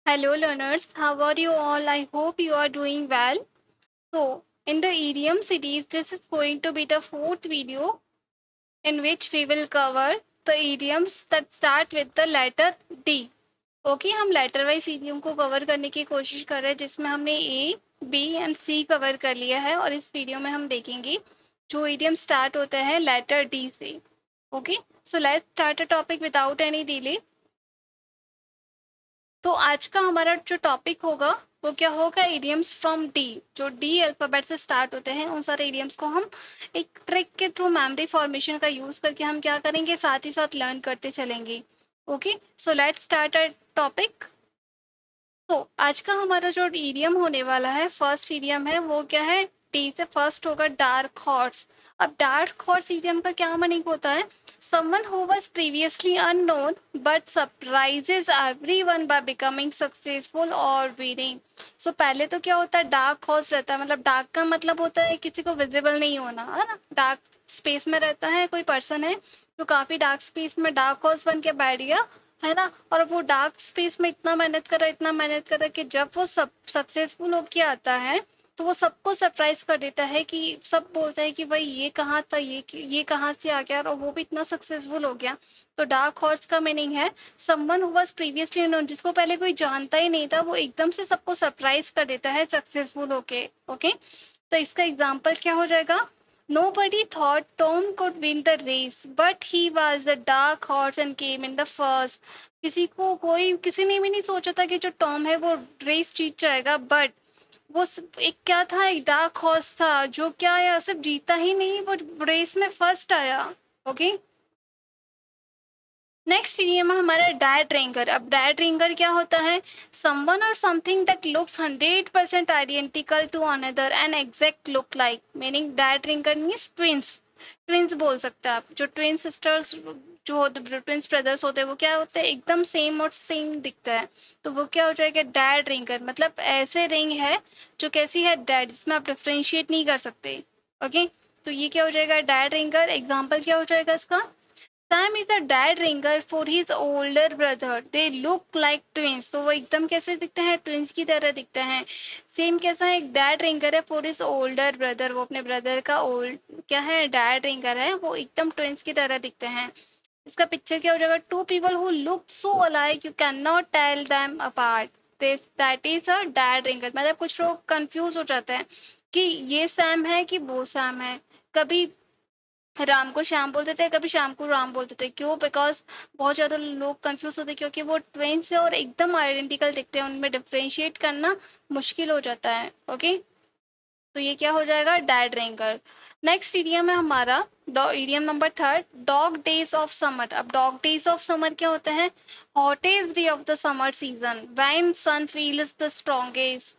Hello, learners. How are you all? I hope you are doing well. So, in the idiom series, this is going to be the fourth video in which we will cover the idioms that start with the letter D. Okay हम letter wise idiom को cover करने की कोशिश कर रहे हैं जिसमें हमने A B and C cover कर लिया है और इस वीडियो में हम देखेंगे जो इडियम स्टार्ट होता है लेटर डी से. Okay so let's start a topic without any delay. तो आज का हमारा जो टॉपिक होगा वो क्या होगा, इडियम्स फ्रॉम डी. जो डी अल्फाबेट से स्टार्ट होते हैं उन सारे इडियम्स को हम एक ट्रिक के थ्रू मेमोरी फॉर्मेशन का यूज करके हम क्या करेंगे, साथ ही साथ लर्न करते चलेंगे. Okay so let's start a topic. तो आज का हमारा जो इडियम होने वाला है, फर्स्ट इडियम है वो क्या है, डी से फर्स्ट होगा डार्क हॉर्स. अब डार्क हॉर्स इडियम का क्या मीनिंग होता है, someone who was previously unknown but surprises everyone by becoming successful or winning. So पहले तो क्या होता है, डार्क हॉर्स रहता है, मतलब डार्क का मतलब होता है किसी को विजिबल नहीं होना, है ना. डार्क स्पेस में रहता है कोई पर्सन है जो काफी डार्क स्पेस में डार्क हॉर्स बन के बैठ गया, है ना. और वो डार्क स्पेस में इतना मेहनत कर रहा है कि जब वो सब सक्सेसफुल होके आता है तो वो सबको सरप्राइज कर देता है कि सब बोलते हैं कि भाई ये कहाँ था, ये कहाँ से आ गया, और वो भी इतना सक्सेसफुल हो गया. तो डार्क हॉर्स का मीनिंग है someone who was previously unknown, जिसको पहले कोई जानता ही नहीं था, वो एकदम से सबको सरप्राइज कर देता है सक्सेसफुल होके. ओके तो इसका एग्जाम्पल क्या हो जाएगा, Nobody thought Tom could win the race, but he was the dark horse and came in the first. किसी ने भी नहीं सोचा था कि जो टॉम है वो रेस जीत जाएगा, बट वो एक क्या था, एक डार्क हॉर्स था जो क्या आया, सिर्फ जीता ही नहीं, वो रेस में फर्स्ट आया. ओके नेक्स्ट इडियम है हमारा डैड रिंगर. अब डैड रिंगर क्या होता है, समवन और something that looks 100% identical to another and exact look like. Meaning dead ringer means twins. Twins बोल सकते हैं आप. जो ट्विन सिस्टर्स जो होते, ट्विंस ब्रदर्स होते हैं, वो क्या होते हैं, एकदम सेम और सेम दिखता है. तो वो क्या हो जाएगा, डैड रिंगर. मतलब ऐसे रिंग है जो कैसी है, डैड, जिसमें आप डिफ्रेंशिएट नहीं कर सकते. ओके तो ये क्या हो जाएगा, डैड रिंगर. एग्जाम्पल क्या हो जाएगा इसका, Sam is a dad ringer for his older brother. They look like twins. तो वो एकदम कैसे दिखते हैं, ट्विंस की तरह दिखते हैं. सेम कैसा है, एक डैड रिंगर है फॉर हिज ओल्डर ब्रदर. वो अपने ब्रदर का ओल्ड क्या है, डैड रिंगर है, वो एकदम ट्विंस की तरह दिखते हैं. इसका पिक्चर क्या हो जाएगा, two people who look so alike you can not tell them apart. This that is a dead ringer. मतलब कुछ लोग कंफ्यूज हो जाते हैं कि ये सैम है कि वो सैम है. कभी राम को श्याम बोलते थे, कभी श्याम को राम बोलते थे. क्यों, बिकॉज बहुत ज्यादा लोग कंफ्यूज होते हैं क्योंकि वो ट्विंस है और एकदम आइडेंटिकल दिखते हैं, उनमें डिफ्रेंशिएट करना मुश्किल हो जाता है. ओके तो ये क्या हो जाएगा, डैड रिंगर. नेक्स्ट इडियम है हमारा idiom number third, dog days of summer. अब डॉग डेज ऑफ समर क्या होता है, hottest day of the summer season when sun feels the strongest.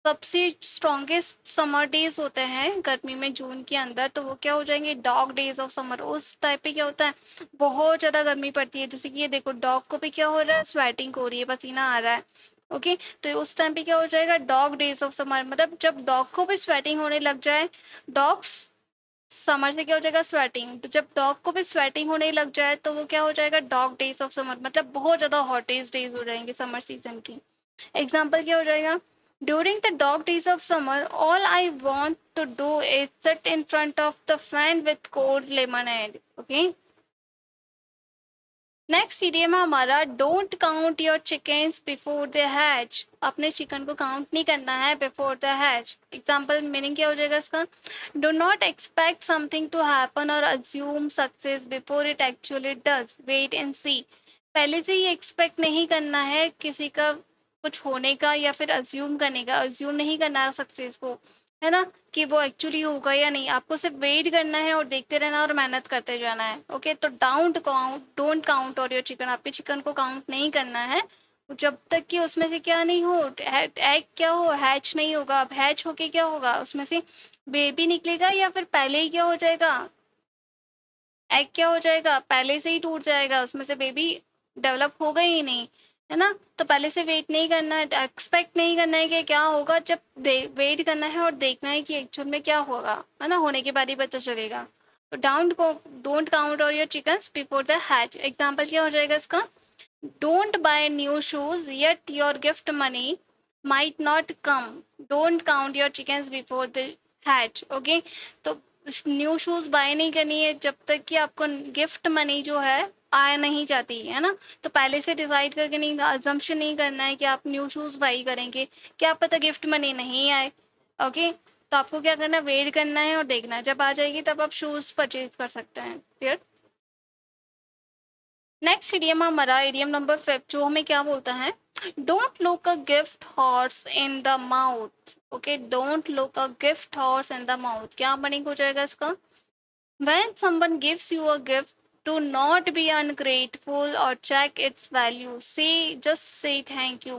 सबसे स्ट्रॉन्गेस्ट समर डेज होते हैं गर्मी में जून के अंदर, तो वो क्या हो जाएंगे, डॉग डेज ऑफ समर. उस टाइप पे क्या होता है, बहुत ज्यादा गर्मी पड़ती है. जैसे कि ये देखो, डॉग को भी क्या हो रहा है, स्वेटिंग हो रही है, पसीना आ रहा है. ओके तो उस टाइम पे क्या हो जाएगा, डॉग डेज ऑफ समर. मतलब जब डॉग को भी स्वेटिंग होने लग जाए, डॉग्स समर से क्या हो जाएगा, स्वेटिंग. तो जब डॉग को भी स्वेटिंग होने लग जाए तो वो क्या हो जाएगा, डॉग डेज ऑफ समर. मतलब बहुत ज्यादा हॉटेस्ट डेज हो जाएंगे समर सीजन की. एग्जाम्पल क्या हो जाएगा, during the dog days of summer, all I want to do is sit in front of the fan with cold lemonade. Okay. Next idiom है हमारा don't count your chickens before they hatch. अपने chicken को count नहीं करना है before the hatch. Example meaning क्या हो जाएगा इसका, do not expect something to happen और assume success before it actually does. Wait and see. पहले से ही एक्सपेक्ट नहीं करना है किसी का कुछ होने का या फिर अज्यूम करने का. अज्यूम नहीं करना है सक्सेस को, है ना, कि वो एक्चुअली होगा या नहीं. आपको सिर्फ वेट करना है और देखते रहना और मेहनत करते जाना है. ओके तो डोंट काउंट और योर चिकन. आपके चिकन को काउंट नहीं करना है जब तक कि उसमें से क्या नहीं हो, एग क्या हो, हैच नहीं होगा. अब हैच होके क्या होगा, उसमें से बेबी निकलेगा या फिर पहले ही क्या हो जाएगा, एग क्या हो जाएगा, पहले से ही टूट जाएगा, उसमें से बेबी डेवलप होगा ही नहीं, है ना. तो पहले से वेट नहीं करना है, एक्सपेक्ट नहीं करना है कि क्या होगा. जब वेट करना है और देखना है कि एक्चुअल में क्या होगा, है ना, होने के बाद ही पता चलेगा. तो डोंट काउंट और your chickens before the hatch. Example क्या हो जाएगा इसका, Don't buy new shoes, yet your gift money might not come. Don't count your chickens before they hatch. Okay, तो न्यू शूज बाय नहीं करनी है जब तक कि आपको गिफ्ट मनी जो है आ नहीं जाती है ना। तो पहले से डिसाइड करके नहीं, अजम्पशन नहीं करना है कि आप न्यू शूज बाई करेंगे, क्या पता गिफ्ट मनी नहीं आए। ओके, तो आपको क्या करना है, वेट करना है और देखना है, जब आ जाएगी तब आप शूज परचेज कर सकते हैं। क्लियर। नेक्स्ट इडियम हमारा इडियम नंबर 5 जो हमें क्या बोलता है, don't look a gift horse in the mouth. Okay, don't look a gift horse in the mouth, क्या मीनिंग हो जाएगा इसका, when someone gives you a gift, do not be ungrateful or check its value, say just say thank you,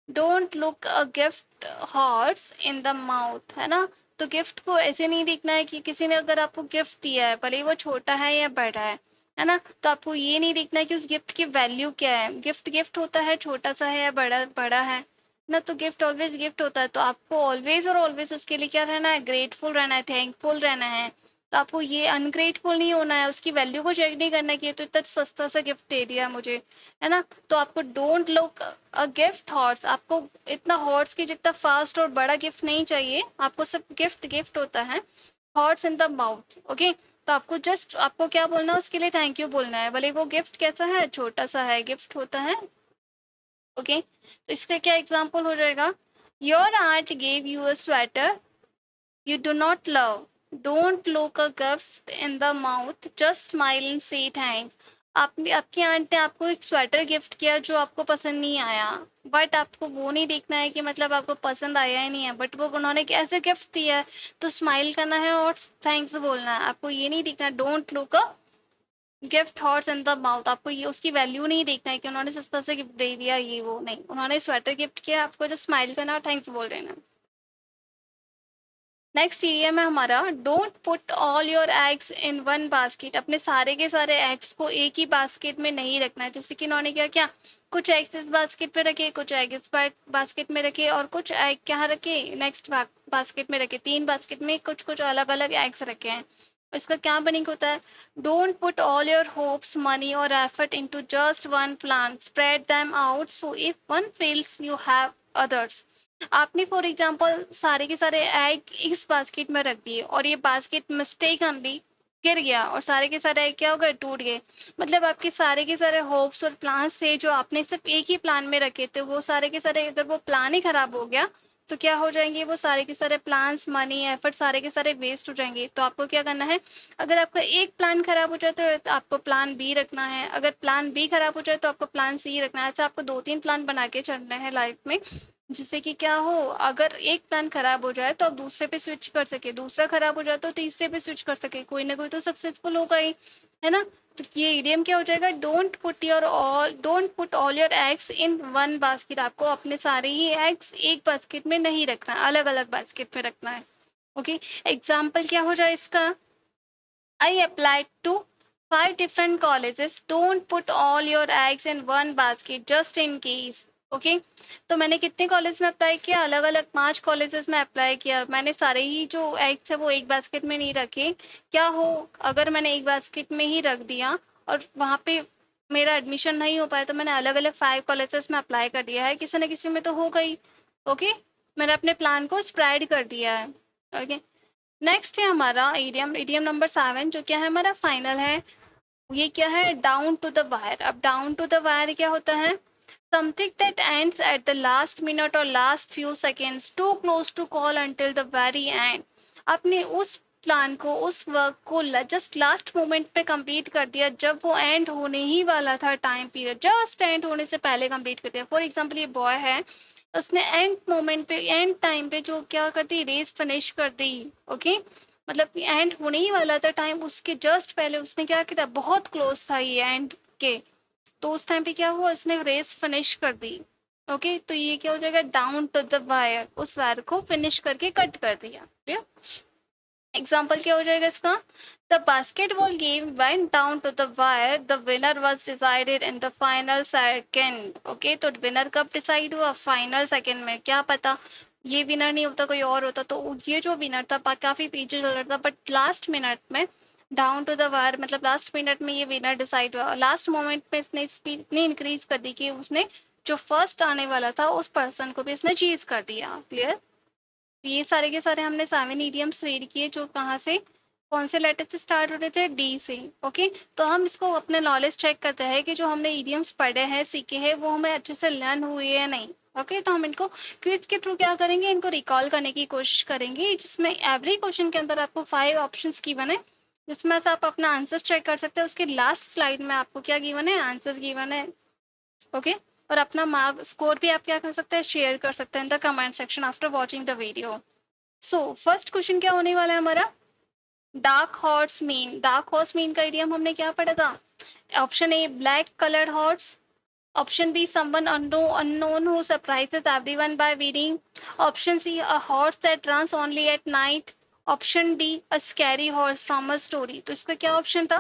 don't look a gift horse in the mouth, है ना। तो gift को ऐसे नहीं देखना है कि किसी ने अगर आपको गिफ्ट दिया है, भले ही वो छोटा है या बड़ा है ना, तो आपको ये नहीं देखना है कि उस गिफ्ट की वैल्यू क्या है। गिफ्ट गिफ्ट होता है, छोटा सा है या बड़ा बड़ा है ना, तो गिफ्ट ऑलवेज गिफ्ट होता है। तो आपको ऑलवेज और ऑलवेज उसके लिए क्या रहना है, ग्रेटफुल रहना है, थैंकफुल रहना है। तो आपको ये अनग्रेटफुल नहीं होना है, उसकी वैल्यू को चेक नहीं करना कि ये तो इतना सस्ता सा गिफ्ट दे दिया मुझे, है ना। तो आपको don't look a gift horse, आपको इतना हॉर्स की जितना फास्ट और बड़ा गिफ्ट नहीं चाहिए, आपको सब गिफ्ट गिफ्ट होता है, horse in the mouth. Okay, तो आपको जस्ट आपको क्या बोलना है, उसके लिए थैंक यू बोलना है, भले वो गिफ्ट कैसा है, छोटा सा है, गिफ्ट होता है। ओके, तो इसका क्या एग्जाम्पल हो जाएगा, your art gave you a sweater you do not love. Don't look a gift in the mouth. Just smile and say thanks. आपने आपकी आंट ने आपको एक स्वेटर गिफ्ट किया जो आपको पसंद नहीं आया, बट आपको वो नहीं देखना है कि मतलब आपको पसंद आया ही नहीं है, बट वो उन्होंने कैसे गिफ्ट दिया है, तो स्माइल करना है और थैंक्स बोलना है। आपको ये नहीं देखना don't look a gift horse in the mouth, आपको ये उसकी वैल्यू नहीं देखना है कि उन्होंने सस्ता से गिफ्ट दे दिया, ये वो नहीं, उन्होंने स्वेटर गिफ्ट किया, आपको जो स्माइल करना और थैंक्स बोल देना। नेक्स्ट ईडियम है हमारा, don't put all your eggs in one basket. अपने सारे के सारे एग्स को एक ही बास्केट में नहीं रखना है। जैसे कि इन्होंने क्या किया, कुछ एग्स इस बास्केट में रखे, कुछ एग इस बास्केट में रखे, और कुछ एग क्या रखे, नेक्स्ट बास्केट में रखे। तीन बास्केट में कुछ कुछ अलग अलग एग्स रखे हैं। इसका क्या मीनिंग होता है, don't put all your hopes money और effort into just one plan, spread them out so if one fails you have others. आपने फॉर एग्जाम्पल सारे के सारे एग इस बास्केट में रख दिए और ये बास्केट मिस्टेकनली गिर गया और सारे के सारे एग क्या हो गए, टूट गए। मतलब आपके सारे के सारे होप्स और प्लान्स थे जो आपने सिर्फ एक ही प्लान में रखे थे, वो सारे के सारे अगर वो प्लान ही खराब हो गया तो क्या हो जाएंगे, वो सारे के सारे प्लान्स मनी एफर्ट सारे के सारे वेस्ट हो जाएंगे। तो आपको क्या करना है, अगर आपका एक प्लान खराब हो जाए तो आपको प्लान बी रखना है, अगर प्लान बी खराब हो जाए तो आपको प्लान सी रखना है। ऐसा आपको दो तीन प्लान बना के चलना है लाइफ में, जिससे कि क्या हो, अगर एक प्लान खराब हो जाए तो आप दूसरे पे स्विच कर सके, दूसरा खराब हो जाए तो तीसरे पे स्विच कर सके, कोई ना कोई तो सक्सेसफुल होगा ही, है ना। तो ये इडियम क्या हो जाएगा, don't put all your eggs in one basket. आपको अपने सारे ही एग्स एक बास्केट में नहीं रखना, अलग अलग बास्केट में रखना है। ओके, एग्जाम्पल क्या हो जाए इसका, I applied to 5 different colleges. Don't put all your eggs in one basket just in case. Okay तो मैंने कितने कॉलेज में अप्लाई किया, अलग अलग 5 कॉलेजेस में अप्लाई किया, मैंने सारे ही जो एग्स है वो एक बास्केट में नहीं रखे। क्या हो, अगर मैंने एक बास्केट में ही रख दिया और वहां पे मेरा एडमिशन नहीं हो पाया, तो मैंने अलग अलग 5 कॉलेजेस में अप्लाई कर दिया है, किसी न किसी में तो हो गई। ओके, मैंने अपने प्लान को स्प्रेड कर दिया है। ओके, नेक्स्ट है हमारा इडियम इडियम नंबर 7 जो क्या है हमारा फाइनल है, ये क्या है, डाउन टू द वायर। अब डाउन टू द वायर क्या होता है, something that ends at the last minute और last few seconds, too close to call until the very end. आपने उस प्लान को उस वर्क को जस्ट लास्ट मोमेंट पे कंप्लीट कर दिया, जब वो एंड होने ही वाला था, टाइम पीरियड जस्ट एंड होने से पहले कंप्लीट कर दिया। फॉर एग्जांपल ये बॉय है, उसने एंड मोमेंट पे एंड टाइम पे जो क्या कर दी, रेस फिनिश कर दी। ओके, मतलब एंड होने ही वाला था टाइम, उसके जस्ट पहले उसने क्या किया, बहुत क्लोज था ये एंड के, तो उस टाइम पे क्या हुआ, इसने रेस फिनिश कर दी। ओके, तो ये क्या हो जाएगा, डाउन टू द वायर, उस वायर को फिनिश करके कट कर दिया। एग्जाम्पल क्या हो जाएगा इसका, the basketball game went down to the wire, the winner was decided in the final second. Okay, तो विनर कब डिसाइड हुआ, फाइनल सेकंड में, क्या पता ये विनर नहीं होता कोई और होता, तो ये जो विनर था काफी पीछे चल रहा था, बट लास्ट मिनट में डाउन टू द वायर मतलब लास्ट मिनट में ये विनर डिसाइड हुआ, लास्ट मोमेंट में इसने स्पीड इतनी इंक्रीज कर दी कि उसने जो फर्स्ट आने वाला था उस पर्सन को भी इसने चीज कर दिया। क्लियर? ये सारे के सारे हमने 7 इडियम्स रीड किए जो कहाँ से, कौन से लेटर से स्टार्ट हो रहे थे, डी से। ओके, तो हम इसको अपने नॉलेज चेक करते हैं कि जो हमने इडियम्स पढ़े हैं, सीखे हैं, वो हमें अच्छे से लर्न हुए या नहीं। ओके, तो हम इनको क्विज के थ्रू क्या करेंगे, इनको रिकॉल करने की कोशिश करेंगे, जिसमें एवरी क्वेश्चन के अंदर आपको 5 ऑप्शंस गिवन है, जिसमें से आप अपना आंसर चेक कर सकते हैं। उसके लास्ट स्लाइड में आपको क्या गिवन है, आंसर्स गिवन है। ओके, और अपना मार्क स्कोर भी आप क्या कर सकते हैं, शेयर कर सकते हैं in the comment section after watching the video. So first question क्या होने वाला है हमारा, dark horse mean. Dark horse mean का इडियम हमने क्या पढ़ा था, option A black coloured horse, option B someone unknown who surprises everyone by winning, option C a horse that runs only at night, option D a scary horse from a story। तो इसका क्या option था,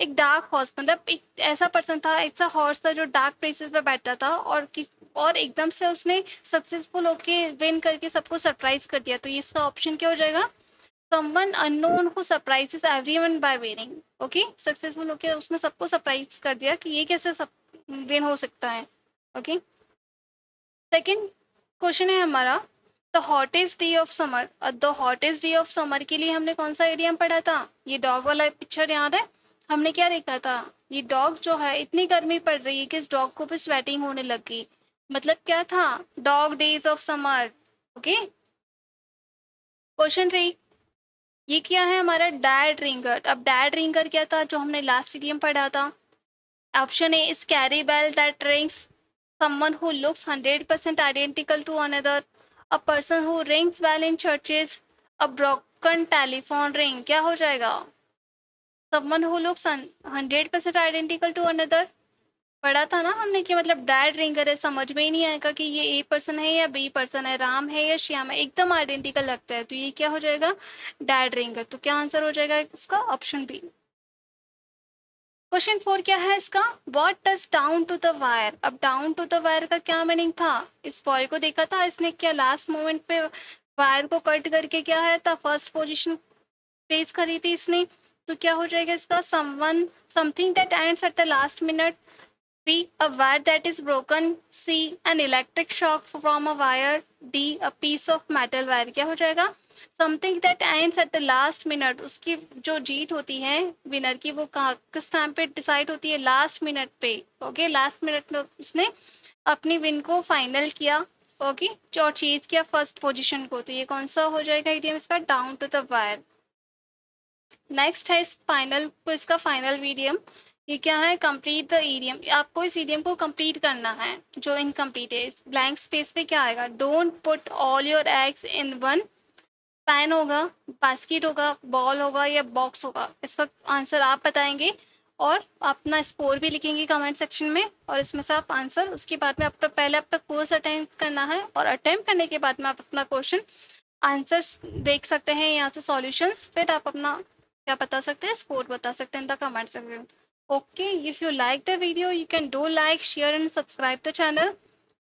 एक dark horse मतलब एक ऐसा person था, ऐसा हॉर्स था जो डार्क प्लेसेस पे बैठता था और एकदम से उसने सक्सेसफुल होके विन करके सबको सरप्राइज कर दिया। तो ये इसका ऑप्शन क्या हो जाएगा, someone unknown who surprises everyone by winning। Okay, successful होके उसने सबको सरप्राइज कर दिया कि ये कैसे सब विन हो सकता है। ओके, सेकंड क्वेश्चन है हमारा, the hottest day of summer. The hottest day of summer के लिए हमने कौन सा इडियम पढ़ा था, ये डॉग वाला पिक्चर याद है, हमने क्या देखा था, ये डॉग जो है इतनी गर्मी पड़ रही है कि इस डॉग को भी स्वेटिंग होने लग गई, मतलब क्या था, dog days of summer. Okay, question 3, ये क्या है हमारा, डैड रिंगर। अब डैड रिंगर क्या था, जो हमने लास्ट इडियम पढ़ा था, option A scary bell that rings, someone who looks 100% identical to another, a person who rings bell in churches, a broken telephone ring। क्या हो जाएगा, someone who looks 100% identical to another। पढ़ा था ना हमने कि मतलब डैड रिंगर है, समझ में ही नहीं आएगा कि ये ए पर्सन है या बी पर्सन है, राम है या श्याम है, एकदम आइडेंटिकल लगता है, तो ये क्या हो जाएगा, डैड रिंगर। तो क्या आंसर हो जाएगा इसका, ऑप्शन बी। क्वेश्चन 4 क्या है इसका, what does down to the wire. अब डाउन टू द वायर का क्या मीनिंग था, इस बॉय को देखा था, इसने क्या लास्ट मोमेंट पे वायर को कट करके क्या है था, फर्स्ट पोजीशन पेश करी थी इसने। तो क्या हो जाएगा इसका, someone something that ends at the last minute, B, a wire that is broken, C, an electric shock from a wire, D, a piece of metal wire। क्या हो जाएगा, something that ends at the last minute, उसकी जो जीत होती है winner की वो कहाँ किस टाइम पे डिसाइड होती है, लास्ट मिनट पे। ओके, लास्ट मिनट में उसने अपनी विन को फाइनल किया। ओके, और चेज किया फर्स्ट पोजीशन को। तो ये कौन सा हो जाएगा इडियम इसका, down to the wire. Next है इस फाइनल को, इसका फाइनल मीडियम, ये क्या है, कंप्लीट द इडियम। आपको इस इडियम को कंप्लीट करना है, जो इनकम्प्लीट है। ब्लैंक स्पेस पे क्या आएगा, don't put all your eggs in one pan होगा, बास्केट होगा, बॉल होगा या बॉक्स होगा। इसका आंसर आप बताएंगे और अपना स्कोर भी लिखेंगे कमेंट सेक्शन में, और इसमें से आप आंसर, उसके बाद में आपका पहले आपका कोर्स अटेम्प्ट करना है, और अटेम्प्ट करने के बाद में आप अपना क्वेश्चन आंसर्स देख सकते हैं यहाँ से सॉल्यूशंस, फिर आप अपना क्या बता सकते हैं, स्कोर बता सकते हैं in the comment section. Okay, if you like the video you can do like share and subscribe the channel,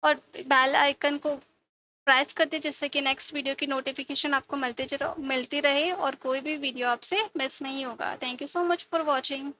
और बेल आइकन को प्रेस कर दे, जिससे कि नेक्स्ट वीडियो की नोटिफिकेशन आपको मिलती रहे और कोई भी वीडियो आपसे मिस नहीं होगा। Thank you so much for watching.